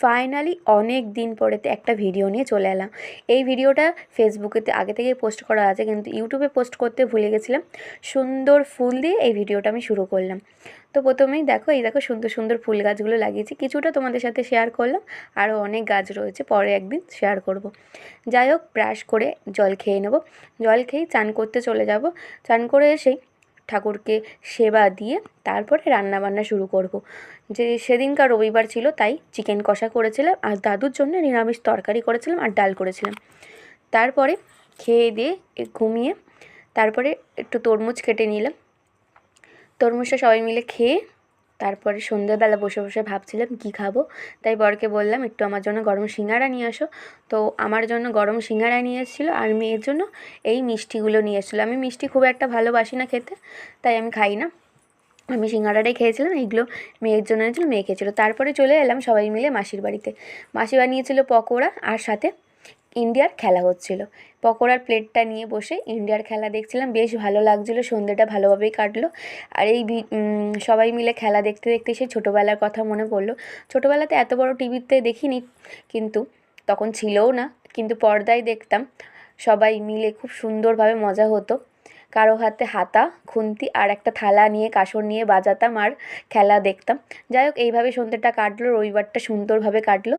Finally অনেক দিন পরেতে একটা ভিডিও নিয়ে চলে এলাম। এই ভিডিওটা ফেসবুকেতে আগে থেকেই পোস্ট করা আছে, কিন্তু ইউটিউবে পোস্ট করতে ভুলে গেছিলাম। সুন্দর ফুল দিয়ে এই ভিডিওটা আমি শুরু করলাম। তো প্রথমেই দেখো, এই দেখো সুন্দর সুন্দর ফুল গাছগুলো লাগিয়েছি, কিছুটা তোমাদের সাথে শেয়ার করলাম, আরও অনেক গাছ রয়েছে, পরে একদিন শেয়ার করব। যাই হোক, ব্রাশ করে জল খেয়ে নেব, জল খেয়েই চান করতে চলে যাব। চান করে এসেই ঠাকুরকে সেবা দিয়ে তারপরে রান্নাবান্না শুরু করব। যে সেদিনকার রবিবার ছিল, তাই চিকেন কষা করেছিলাম, আর দাদুর জন্য নিরামিষ তরকারি করেছিলাম আর ডাল করেছিলাম। তারপরে খেয়ে দিয়ে ঘুমিয়ে তারপরে একটু তরমুজ কেটে নিলাম। তরমুজটা সবাই মিলে খেয়ে তারপরে সন্ধ্যেবেলা বসে বসে ভাবছিলাম কী খাবো, তাই বরকে বললাম একটু আমার জন্য গরম সিঙ্গাড়া নিয়ে আসো। তো আমার জন্য গরম সিঙ্গাড়া নিয়ে এসেছিলো, আর মেয়ের জন্য এই মিষ্টিগুলো নিয়ে এসেছিলো। আমি মিষ্টি খুব একটা ভালোবাসি না খেতে, তাই আমি খাই না। আমি সিঙ্গাড়াটাই খেয়েছিলাম, এইগুলো মেয়ের জন্য এনেছিল, মেয়ে খেয়েছিলো। তারপরে চলে এলাম সবাই মিলে মাসির বাড়িতে। মাসি বানিয়েছিল পকোড়া, আর সাথে ইন্ডিয়ার খেলা হচ্ছিল। পকোড়ার প্লেটটা নিয়ে বসে ইন্ডিয়ার খেলা দেখছিলাম, বেশ ভালো লাগছিলো, সন্ধ্যেটা ভালোভাবেই কাটলো। আর এই সবাই মিলে খেলা দেখতে দেখতে সেই ছোটোবেলার কথা মনে পড়লো। ছোটোবেলাতে এত বড় টিভিতে দেখিনি, কিন্তু তখন ছিলও না, কিন্তু পর্দায় দেখতাম। সবাই মিলে খুব সুন্দরভাবে মজা হতো। কারো হাতে হাতা, খুন্তি আর একটা থালা নিয়ে কাসর নিয়ে বাজাতাম আর খেলা দেখতাম। যাই হোক, এইভাবে সন্ধ্যেটা কাটলো, রবিবারটা সুন্দরভাবে কাটলো।